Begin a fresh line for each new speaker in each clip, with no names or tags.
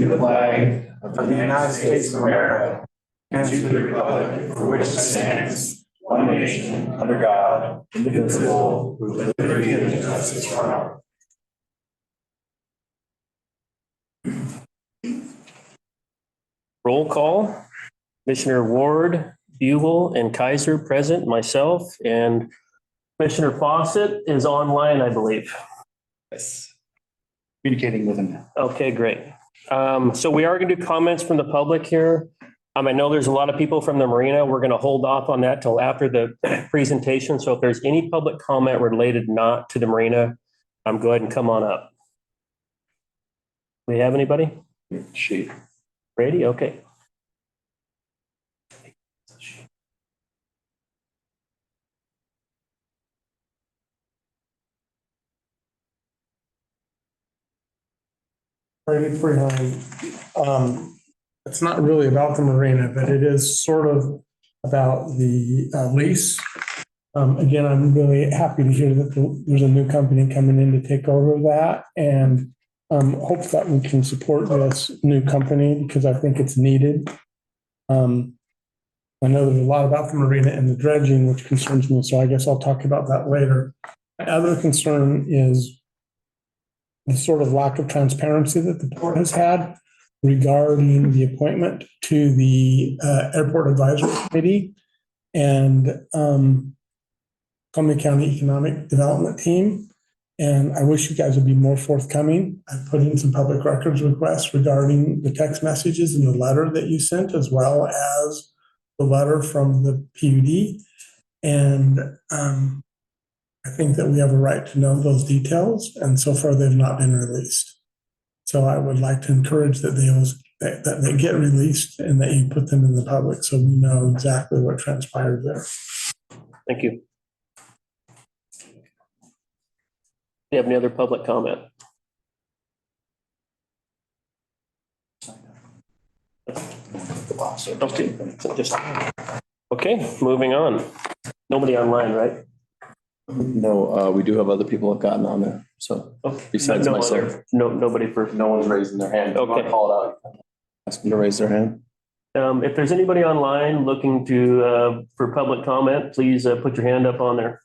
the flag of the United States of America and to the republic for which it stands, one nation, under God, indivisible, with liberty and justice for all.
Roll call. Commissioner Ward, Buell, and Kaiser present, myself, and Commissioner Fawcett is online, I believe.
Yes. Communicating with him now.
Okay, great. So we are going to do comments from the public here. I know there's a lot of people from the Marina. We're going to hold off on that till after the presentation. So if there's any public comment related not to the Marina, go ahead and come on up. We have anybody?
She.
Brady? Okay.
Brady Freeland. It's not really about the Marina, but it is sort of about the lease. Again, I'm really happy to hear that there's a new company coming in to take over that, and hope that we can support this new company because I think it's needed. I know there's a lot about the Marina and the dredging, which concerns me, so I guess I'll talk about that later. My other concern is the sort of lack of transparency that the port has had regarding the appointment to the Airport Advisory Committee and Columbia County Economic Development Team. And I wish you guys would be more forthcoming. I put in some public records requests regarding the text messages and the letter that you sent, as well as the letter from the PUD. And I think that we have a right to know those details, and so far they've not been released. So I would like to encourage that they get released and that you put them in the public so we know exactly what transpired there.
Thank you. Do you have any other public comment? Okay, moving on. Nobody online, right?
No, we do have other people who have gotten on there. So besides myself,
nobody for.
no one's raising their hand.
Okay.
Call it out. Ask them to raise their hand.
If there's anybody online looking to for public comment, please put your hand up on there.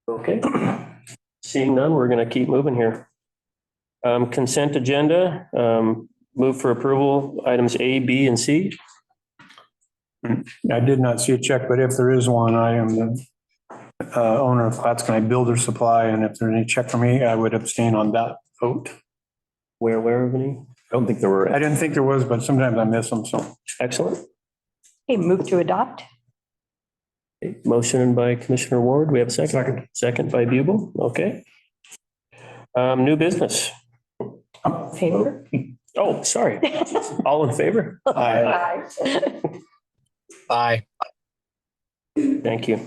Okay. Seeing none, we're going to keep moving here. Consent agenda. Move for approval items A, B, and C.
I did not see a check, but if there is one, I am the owner of Platts County Builder Supply, and if there's any check for me, I would abstain on that vote.
Where of any?
I don't think there were.
I didn't think there was, but sometimes I miss them, so.
Excellent.
Okay, move to adopt.
Okay, motion by Commissioner Ward. We have a second. Second by Buell. Okay. New business.
Favor?
Oh, sorry. All in favor?
Aye.
Aye.
Thank you.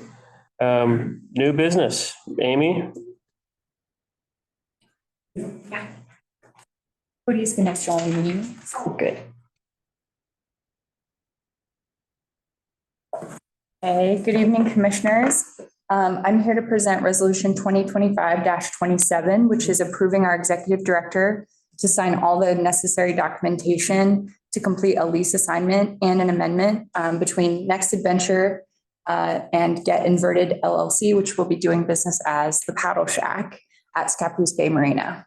New business. Amy?
Cody's the next one meeting. Good. Hey, good evening, commissioners. I'm here to present resolution 2025-27, which is approving our executive director to sign all the necessary documentation to complete a lease assignment and an amendment between Next Adventure and Get Inverted LLC, which will be doing business as the Paddle Shack at Scappoose Bay Marina.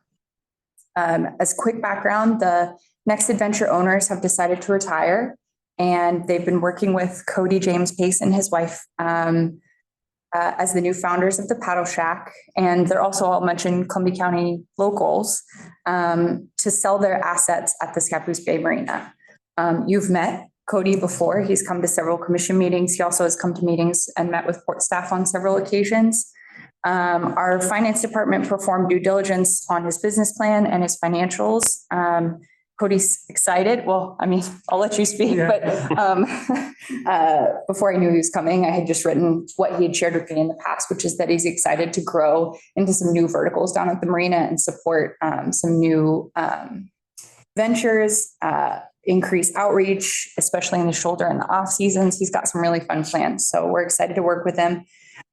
As quick background, the Next Adventure owners have decided to retire, and they've been working with Cody James Pace and his wife as the new founders of the Paddle Shack. And they're also all mentioned Columbia County locals to sell their assets at the Scappoose Bay Marina. You've met Cody before. He's come to several commission meetings. He also has come to meetings and met with port staff on several occasions. Our finance department performed due diligence on his business plan and his financials. Cody's excited. Well, I mean, I'll let you speak, but before I knew he was coming, I had just written what he had shared with me in the past, which is that he's excited to grow into some new verticals down at the marina and support some new ventures, increase outreach, especially in the shoulder and the off seasons. He's got some really fun plans. So we're excited to work with him.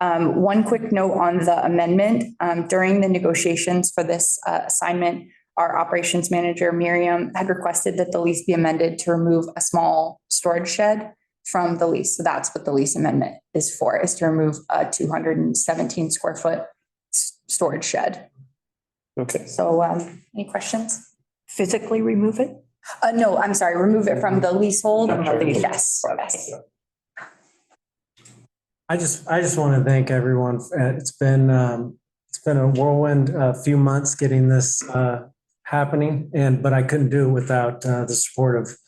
One quick note on the amendment, during the negotiations for this assignment, our operations manager, Miriam, had requested that the lease be amended to remove a small storage shed from the lease. So that's what the lease amendment is for, is to remove a 217 square foot storage shed.
Okay.
So any questions?
Physically remove it?
No, I'm sorry, remove it from the leasehold.
From the lease.
Yes, yes.
I just want to thank everyone. It's been a whirlwind few months getting this happening, but I couldn't do it without the support of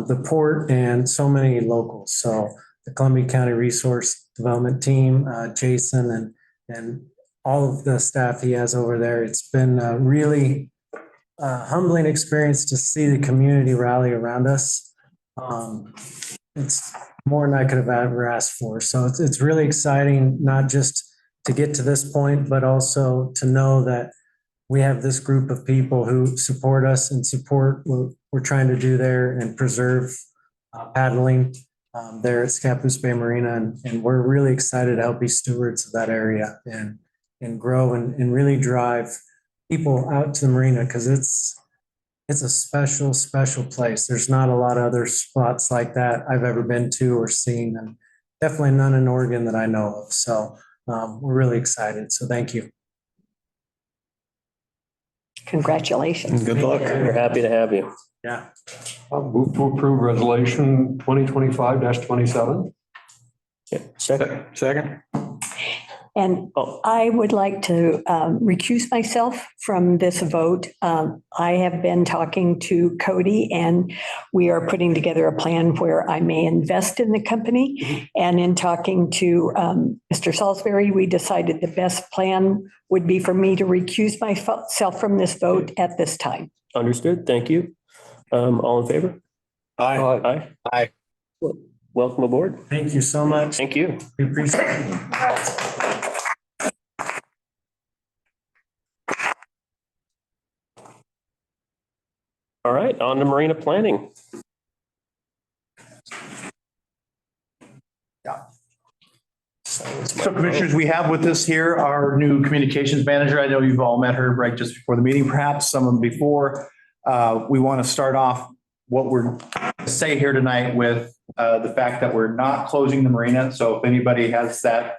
the port and so many locals. So the Columbia County Resource Development Team, Jason, and all of the staff he has over there. It's been a really humbling experience to see the community rally around us. It's more than I could have ever asked for. So it's really exciting, not just to get to this point, but also to know that we have this group of people who support us and support what we're trying to do there and preserve paddling there at Scappoose Bay Marina. And we're really excited to help be stewards of that area and grow and really drive people out to the marina, because it's a special, special place. There's not a lot of other spots like that I've ever been to or seen, and definitely none in Oregon that I know of. So we're really excited. So thank you.
Congratulations.
Good luck.
We're happy to have you.
Yeah.
I'll move to approve resolution 2025-27.
Second?
And I would like to recuse myself from this vote. I have been talking to Cody, and we are putting together a plan where I may invest in the company. And in talking to Mr. Salisbury, we decided the best plan would be for me to recuse myself from this vote at this time.
Understood. Thank you. All in favor?
Aye.
Aye.
Aye.
Welcome aboard.
Thank you so much.
Thank you.
We appreciate it.
All right, on to marina planning.
So commissioners, we have with us here our new communications manager. I know you've all met her right just before the meeting, perhaps some of them before. We want to start off what we're say here tonight with the fact that we're not closing the marina. So if anybody has that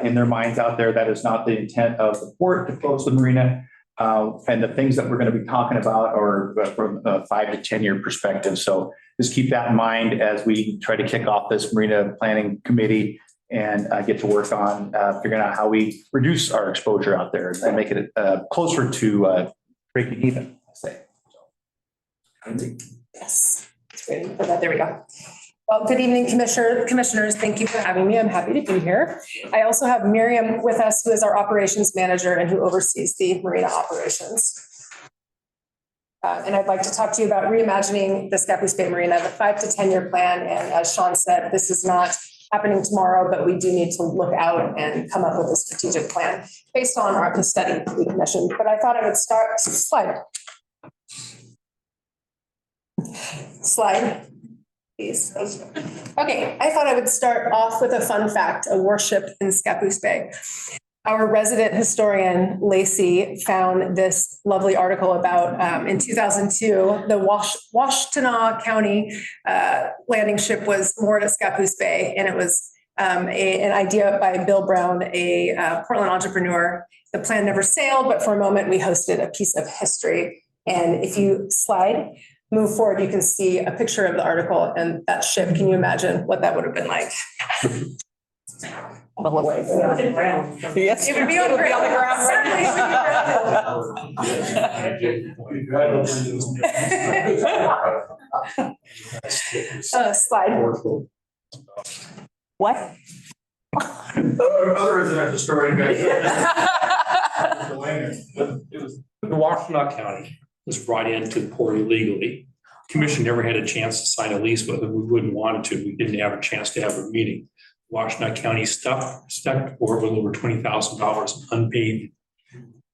in their minds out there, that is not the intent of the port to close the marina. And the things that we're going to be talking about are from a 5 to 10 year perspective. So just keep that in mind as we try to kick off this marina planning committee and get to work on figuring out how we reduce our exposure out there and make it closer to breaking even, I say.
Yes, it's waiting for that. There we go. Well, good evening, commissioners. Thank you for having me. I'm happy to be here. I also have Miriam with us, who is our operations manager and who oversees the marina operations. And I'd like to talk to you about reimagining the Scappoose Bay Marina, the 5 to 10 year plan. And as Sean said, this is not happening tomorrow, but we do need to look out and come up with a strategic plan based on the study we commissioned. But I thought I would start, slide, please. Okay, I thought I would start off with a fun fact, a warship in Scappoose Bay. Our resident historian, Lacey, found this lovely article about in 2002, the Washtenaw County landing ship was moored at Scappoose Bay, and it was an idea by Bill Brown, a Portland entrepreneur. The plan never sailed, but for a moment we hosted a piece of history. And if you move forward, you can see a picture of the article and that ship. Can you imagine what that would have been like?
Well, away.
Yes. It would be on the ground. Certainly it would be slide.
What?
Other residential story.
The Washtenaw County was brought into the port illegally. Commission never had a chance to sign a lease with them. We wouldn't want to. We didn't have a chance to have a meeting. Washtenaw County stuck port with over $20,000 unpaid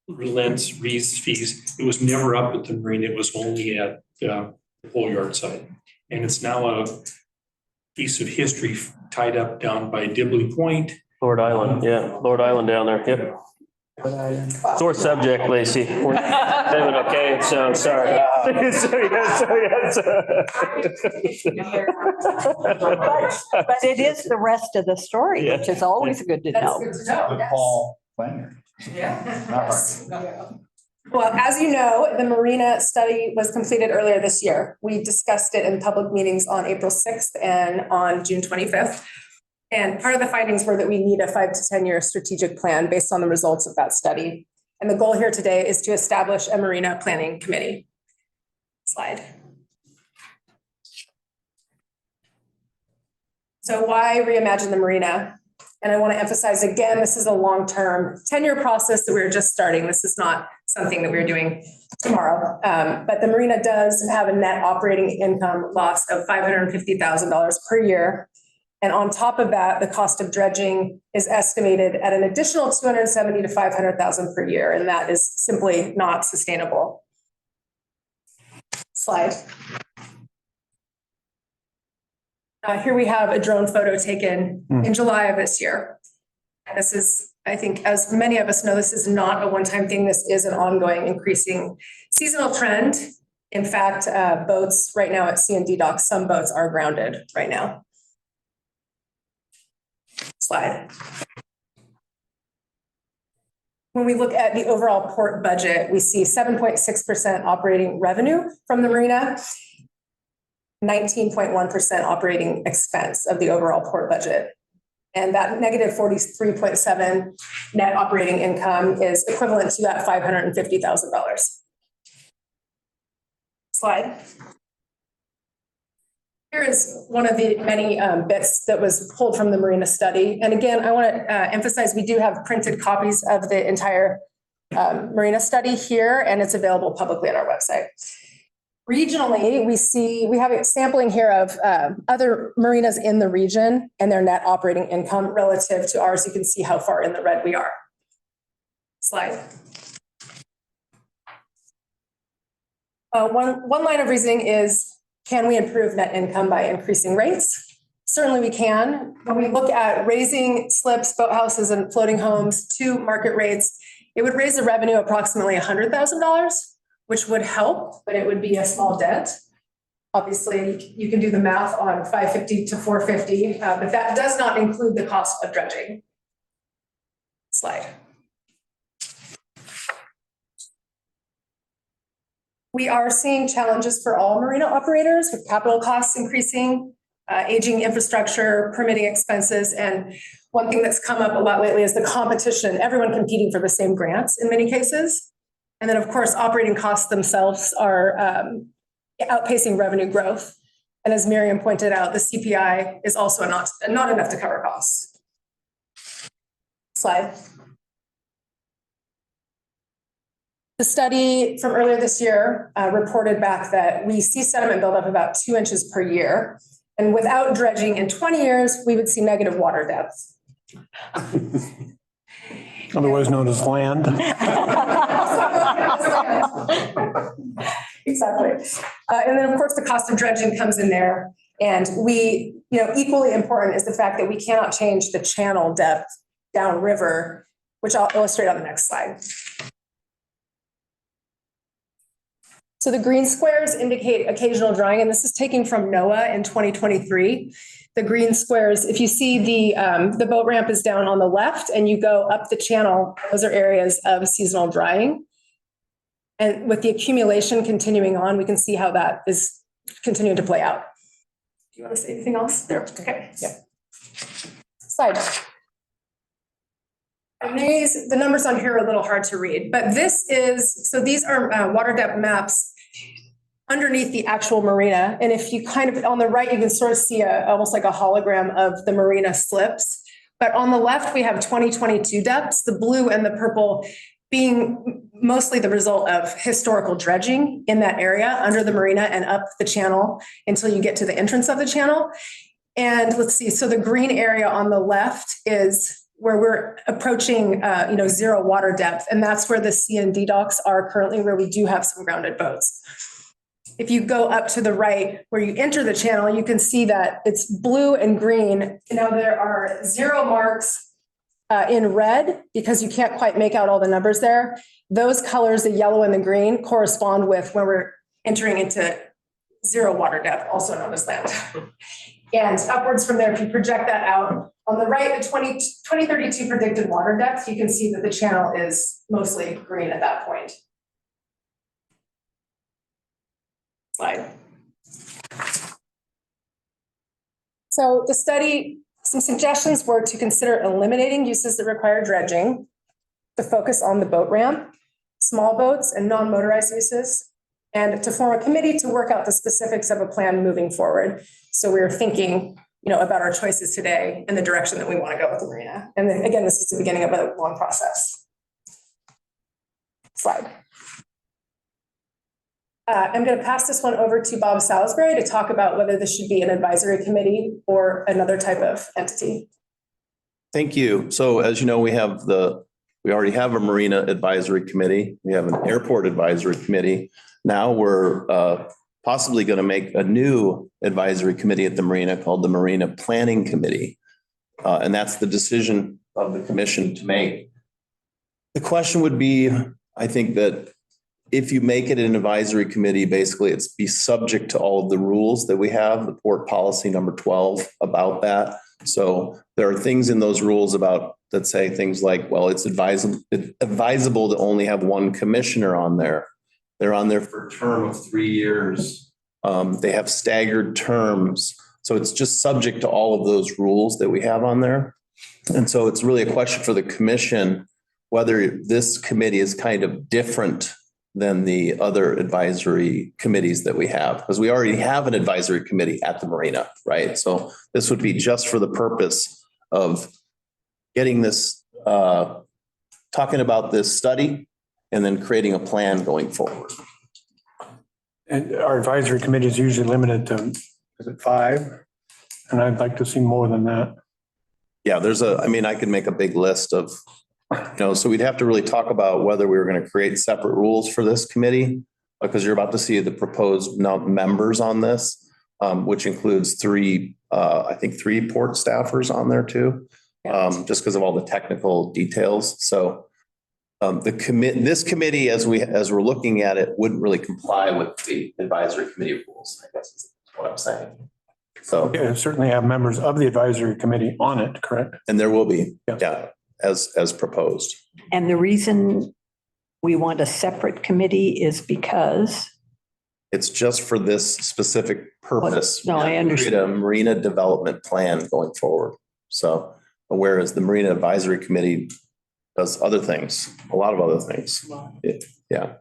rents, fees. It was never up at the marina. It was only at the pole yard site. And it's now a piece of history tied up down by Dibley Point
Lord Island, yeah, Lord Island down there, yep. Sore subject, Lacey. We're doing okay, so I'm sorry.
But it is the rest of the story, which is always good to
That's
know.
good to know.
Good
Yes.
Paul Langer.
Yeah.
Not
Yes. Well, as you know, the Marina study was completed earlier this year. We discussed it in public meetings on April 6th and on June 25th. And part of the findings were that we need a 5 to 10-year strategic plan based on the results of that study. And the goal here today is to establish a Marina planning committee. Slide. So why reimagine the Marina? And I want to emphasize again, this is a long-term 10-year process that we're just starting. This is not something that we're doing tomorrow. But the Marina does have a net operating income loss of $550,000 per year. And on top of that, the cost of dredging is estimated at an additional $270,000 to $500,000 per year. And that is simply not sustainable. Slide. Here we have a drone photo taken in July of this year. And this is, I think, as many of us know, this is not a one-time thing. This is an ongoing, increasing seasonal trend. In fact, boats right now at C&D docks, some boats are grounded right now. Slide. When we look at the overall port budget, we see 7.6% operating revenue from the Marina, 19.1% operating expense of the overall port budget. And that negative 43.7 net operating income is equivalent to that $550,000. Slide. Here is one of the many bits that was pulled from the Marina study. And again, I want to emphasize we do have printed copies of the entire Marina study here, and it's available publicly on our website. Regionally, we have a sampling here of other marinas in the region and their net operating income relative to ours. You can see how far in the red we are. Slide. One line of reasoning is, can we improve net income by increasing rates? Certainly we can. When we look at raising slips, boathouses, and floating homes to market rates, it would raise the revenue approximately $100,000, which would help, but it would be a small dent. Obviously, you can do the math on 550 to 450, but that does not include the cost of dredging. Slide. We are seeing challenges for all marina operators with capital costs increasing, aging infrastructure, permitting expenses. And one thing that's come up a lot lately is the competition, everyone competing for the same grants in many cases. And then, of course, operating costs themselves are outpacing revenue growth. And as Miriam pointed out, the CPI is also not enough to cover costs. Slide. The study from earlier this year reported back that we see sediment buildup about 2 inches per year. And without dredging in 20 years, we would see negative water depth.
Otherwise known as land.
Exactly. And then, of course, the cost of dredging comes in there. And equally important is the fact that we cannot change the channel depth downriver, which I'll illustrate on the next slide. So the green squares indicate occasional drying, and this is taken from NOAA in 2023. The green squares, if you see the boat ramp is down on the left and you go up the channel, those are areas of seasonal drying. And with the accumulation continuing on, we can see how that is continuing to play out. Do you want to say anything else there? Okay. Yeah. Slide. And the numbers on here are a little hard to read, but these are water depth maps underneath the actual marina. And if you on the right, you can sort of see almost like a hologram of the marina slips. But on the left, we have 2022 depths, the blue and the purple being mostly the result of historical dredging in that area under the marina and up the channel until you get to the entrance of the channel. And let's see, so the green area on the left is where we're approaching, zero water depth. And that's where the C&D docks are currently, where we do have some grounded boats. If you go up to the right, where you enter the channel, you can see that it's blue and green. Now there are zero marks In red, because you can't quite make out all the numbers there, those colors, the yellow and the green, correspond with when we're entering into zero water depth, also known as land. And upwards from there, if you project that out, on the right, the 2032 predicted water depth, you can see that the channel is mostly green at that point. Slide. So the study, some suggestions were to consider eliminating uses that require dredging, to focus on the boat ramp, small boats and non-motorized uses, and to form a committee to work out the specifics of a plan moving forward. So we're thinking, about our choices today and the direction that we want to go with the marina. And then again, this is the beginning of a long process. Slide. I'm going to pass this one over to Bob Salisbury to talk about whether this should be an advisory committee or another type of entity.
Thank you. So as you know, we already have a Marina Advisory Committee. We have an Airport Advisory Committee. Now we're possibly going to make a new advisory committee at the Marina called the Marina Planning Committee. And that's the decision of the commission to make. The question would be, I think that if you make it an advisory committee, basically it's be subject to all of the rules that we have, the port policy number 12 about that. So there are things in those rules about that say things like, well, it's advisable to only have one commissioner on there. They're on there for a term of 3 years. They have staggered terms. So it's just subject to all of those rules that we have on there. And so it's really a question for the commission, whether this committee is kind of different than the other advisory committees that we have, because we already have an advisory committee at the Marina, right? So this would be just for the purpose of getting this, talking about this study and then creating a plan going forward.
And our advisory committee is usually limited to, is it 5? And I'd like to see more than that.
Yeah, I could make a big list of, so we'd have to really talk about whether we were going to create separate rules for this committee, because you're about to see the proposed members on this, which includes 3 port staffers on there too, just because of all the technical details. So this committee, as we're looking at it, wouldn't really comply with the advisory committee rules, I guess is what I'm saying. So
yeah, certainly have members of the advisory committee on it, correct?
And there will be, yeah, as proposed.
And the reason we want a separate committee is because?
It's just for this specific purpose.
No, I understand.
Create a marina development plan going forward. So whereas the Marina Advisory Committee does other things, a lot of other things. Yeah.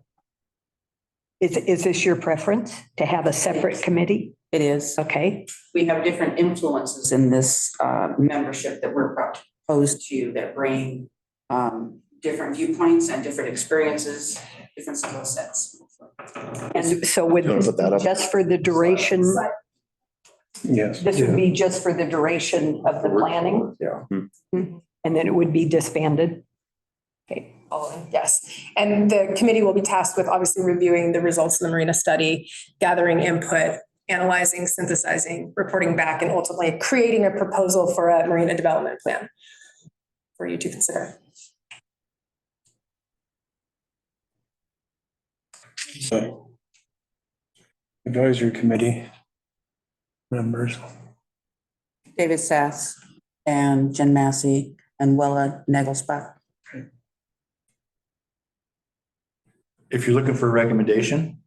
Is this your preference to have a separate committee?
It is.
Okay.
We have different influences in this membership that we're proposed to that bring different viewpoints and different experiences, different skill sets.
And so would this be just for the duration?
Yes.
This would be just for the duration of the planning?
Yeah.
And then it would be disbanded? Okay.
Yes. And the committee will be tasked with obviously reviewing the results of the Marina study, gathering input, analyzing, synthesizing, reporting back, and ultimately creating a proposal for a marina development plan for you to consider.
So, advisory committee members.
David Sass and Jen Massey and Wella Nagelspach.
If you're looking for a recommendation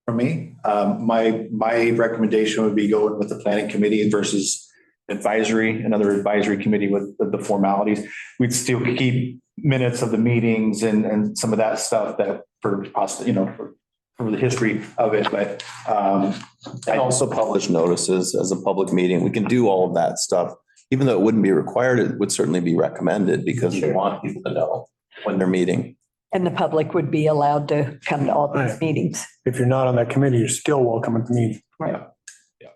from me, my recommendation would be going with the planning committee versus another advisory committee with the formalities. We'd still keep minutes of the meetings and some of that stuff that for possibly, for the history of it, but
and also publish notices as a public meeting. We can do all of that stuff. Even though it wouldn't be required, it would certainly be recommended because we want people to know when they're meeting.
And the public would be allowed to come to all these meetings.
If you're not on that committee, you're still welcome at the meeting.
Right.
Yeah.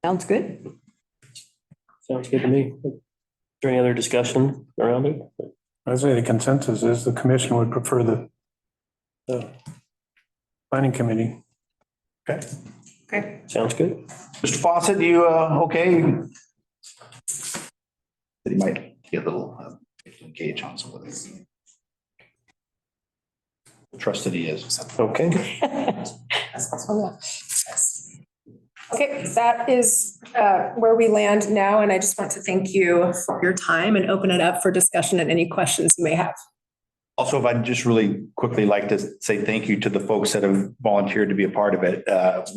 Sounds good.
Sounds good to me. Is there any other discussion around it?
I'd say the consensus is the commission would prefer the planning committee.
okay.
Okay.
Sounds good.
Mr. Fawcett, you okay? He might get a little engage on some of this. Trust that he is.
Okay.
Okay, that is where we land now, and I just want to thank you for your time and open it up for discussion and any questions you may have.
Also, if I'd just really quickly like to say thank you to the folks that have volunteered to be a part of it.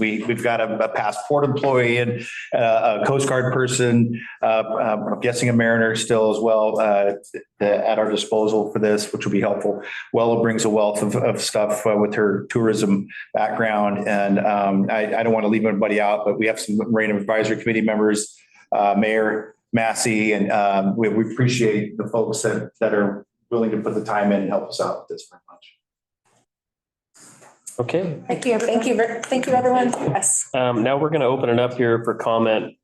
We've got a passport employee and a Coast Guard person, I'm guessing a mariner still as well, at our disposal for this, which will be helpful. Wella brings a wealth of stuff with her tourism background. And I don't want to leave anybody out, but we have some Marina Advisory Committee members, Mayor Massey, and we appreciate the folks that are willing to put the time in and help us out with this very much.
Okay.
Thank you, everyone. Yes.
Now we're going to open it up here for comment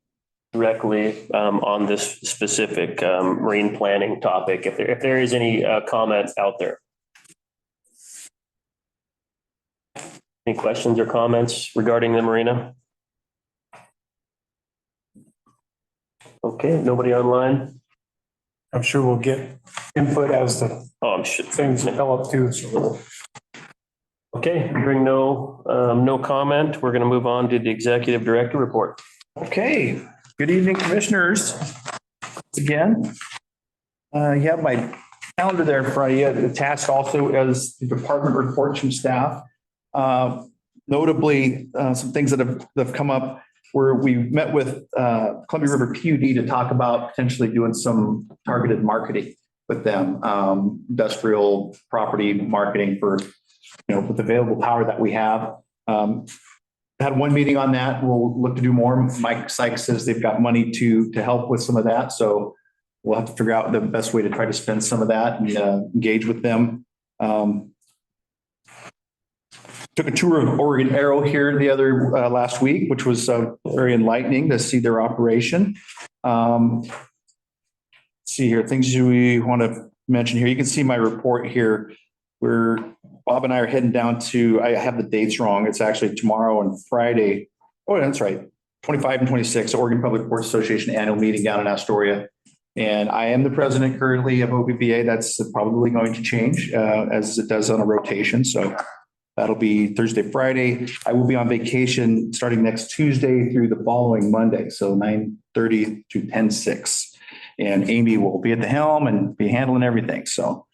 directly on this specific marine planning topic. If there is any comments out there. Any questions or comments regarding the marina? Okay, nobody online?
I'm sure we'll get input as the
I'm sure.
things develop too. So
Okay, hearing no comment, we're going to move on to the executive director report.
Okay, good evening, commissioners. Again, you have my calendar there in front of you. The task also as the department reports from staff. Notably, some things that have come up where we met with Columbia River PUD to talk about potentially doing some targeted marketing with them, industrial property marketing for, with the available power that we have. Had one meeting on that. We'll look to do more. Mike Sykes says they've got money to help with some of that. So we'll have to figure out the best way to try to spend some of that and engage with them. Took a tour of Oregon Aero here the other last week, which was very enlightening to see their operation. See here, things we want to mention here. You can see my report here where Bob and I are heading down to, I have the dates wrong. It's actually tomorrow and Friday. Oh, that's right. 25 and 26, Oregon Public Ports Association annual meeting down in Astoria. And I am the president currently of OPPA. That's probably going to change as it does on a rotation. So that'll be Thursday, Friday. I will be on vacation starting next Tuesday through the following Monday. So 9:30 to 10:06. And Amy will be at the helm and be handling everything. So,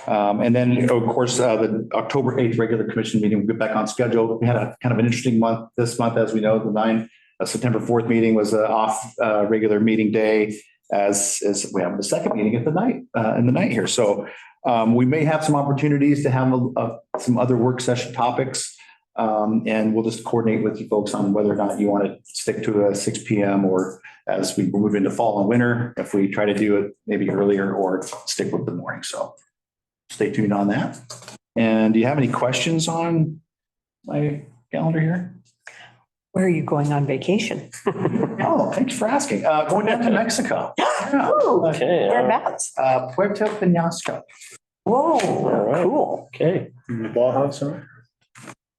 and then of course, the October 8th regular commission meeting will get back on schedule. We had a kind of an interesting month this month, as we know. The September 4th meeting was an off regular meeting day as we have the second meeting at the night in the night here. So we may have some opportunities to have some other work session topics. And we'll just coordinate with you folks on whether or not you want to stick to a 6 p.m. or as we move into fall and winter, if we try to do it maybe earlier or stick with the morning. So stay tuned on that. And do you have any questions on my calendar here?
Where are you going on vacation?
Oh, thanks for asking. Going down to Mexico. Yeah.
Okay.
Whereabouts?
Puerto Penasco.
Whoa, cool.
Okay.
Baja somewhere.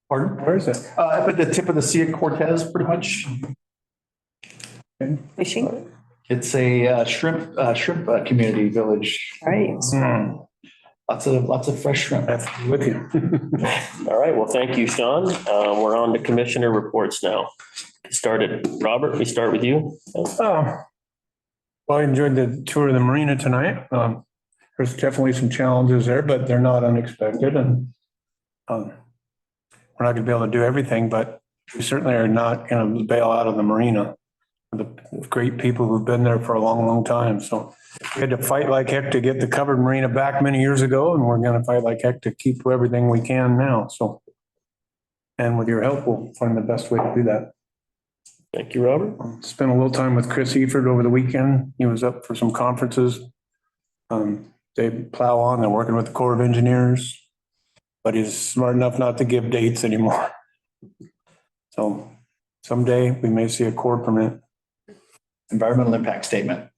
Pardon?
Where is it?
Up at the tip of the Sea of Cortez, pretty much.
Fishing?
It's a shrimp community village.
Right.
Lots of fresh shrimp.
That's with you.
All right. Well, thank you, Sean. We're on to commissioner reports now. Started. Robert, we start with you.
Well, I enjoyed the tour of the marina tonight. There's definitely some challenges there, but they're not unexpected. And we're not going to be able to do everything, but we certainly are not going to bail out of the marina. The great people who've been there for a long, long time. So we had to fight like heck to get the covered marina back many years ago, and we're going to fight like heck to keep everything we can now. So, and with your help, we'll find the best way to do that.
Thank you, Robert.
Spent a little time with Chris Eford over the weekend. He was up for some conferences. They plow on. They're working with the Corps of Engineers, but he's smart enough not to give dates anymore. So someday we may see a Corps permit.
Environmental impact statement.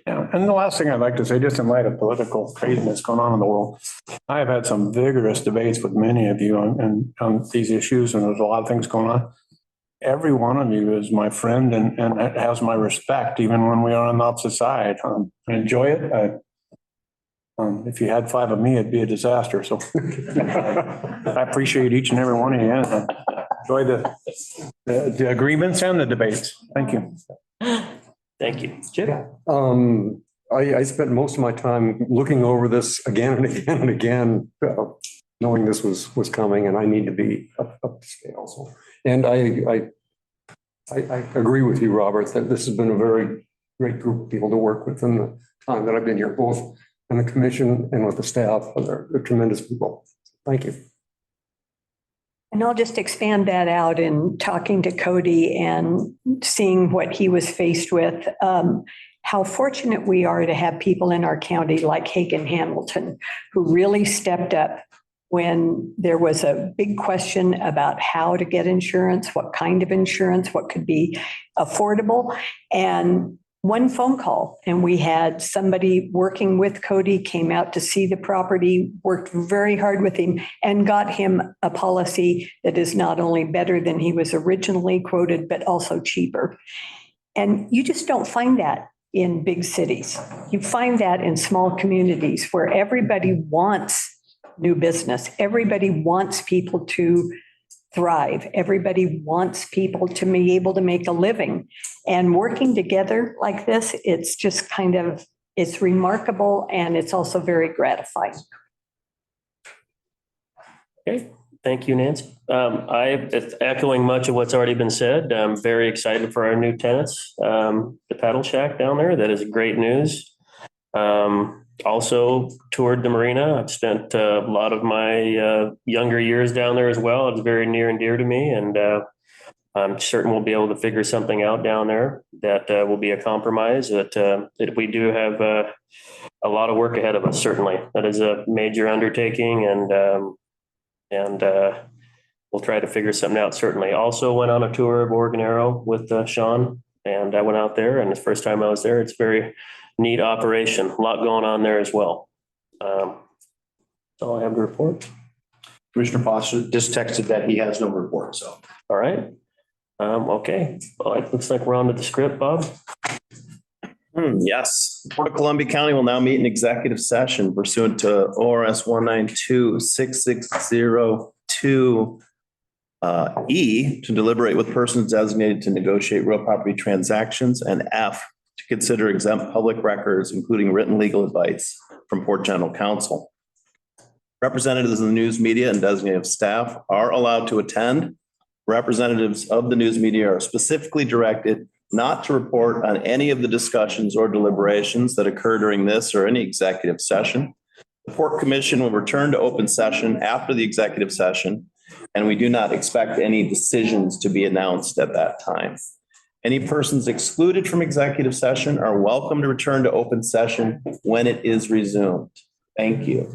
Yeah, and the last thing I'd like to say, just in light of political craziness going on in the world, I have had some vigorous debates with many of you on these issues, and there's a lot of things going on. Every one of you is my friend and has my respect, even when we are on the opposite side. I enjoy it. If you had 5 of me, it'd be a disaster. So I appreciate each and every one of you. And enjoy the agreements and the debates. Thank you.
Thank you. Chip?
I spent most of my time looking over this again and again and again, knowing this was coming, and I need to be up to scale. So, and I agree with you, Robert, that this has been a very great group of people to work with in the time that I've been here, both in the commission and with the staff. They're tremendous people. Thank you.
And I'll just expand that out in talking to Cody and seeing what he was faced with. How fortunate we are to have people in our county like Hagan Hamilton, who really stepped up when there was a big question about how to get insurance, what kind of insurance, what could be affordable. And one phone call, and we had somebody working with Cody, came out to see the property, worked very hard with him, and got him a policy that is not only better than he was originally quoted, but also cheaper. And you just don't find that in big cities. You find that in small communities where everybody wants new business. Everybody wants people to thrive. Everybody wants people to be able to make a living. And working together like this, it's just it's remarkable, and it's also very gratifying.
Okay, thank you, Nancy. Echoing much of what's already been said, I'm very excited for our new tenants, the Paddle Shack down there. That is great news. Also toured the Marina. I've spent a lot of my younger years down there as well. It's very near and dear to me, and I'm certain we'll be able to figure something out down there that will be a compromise. That we do have a lot of work ahead of us. Certainly, that is a major undertaking, and we'll try to figure something out. Certainly. Also went on a tour of Oregon Arrow with Sean, and I went out there, and the first time I was there, it's very neat operation. A lot going on there as well. That's all I have to report.
Commissioner Foster just texted that he has no report, so.
All right. Okay. Well, it looks like we're on to the script, Bob.
Yes. The Board of Columbia County will now meet in executive session pursuant to ORS 192-6602 E to deliberate with persons designated to negotiate real property transactions, and F to consider exempt public records, including written legal advice from Port General Counsel. Representatives of the news media and designated staff are allowed to attend. Representatives of the news media are specifically directed not to report on any of the discussions or deliberations that occur during this or any executive session. The Port Commission will return to open session after the executive session, and we do not expect any decisions to be announced at that time. Any persons excluded from executive session are welcome to return to open session when it is resumed. Thank you.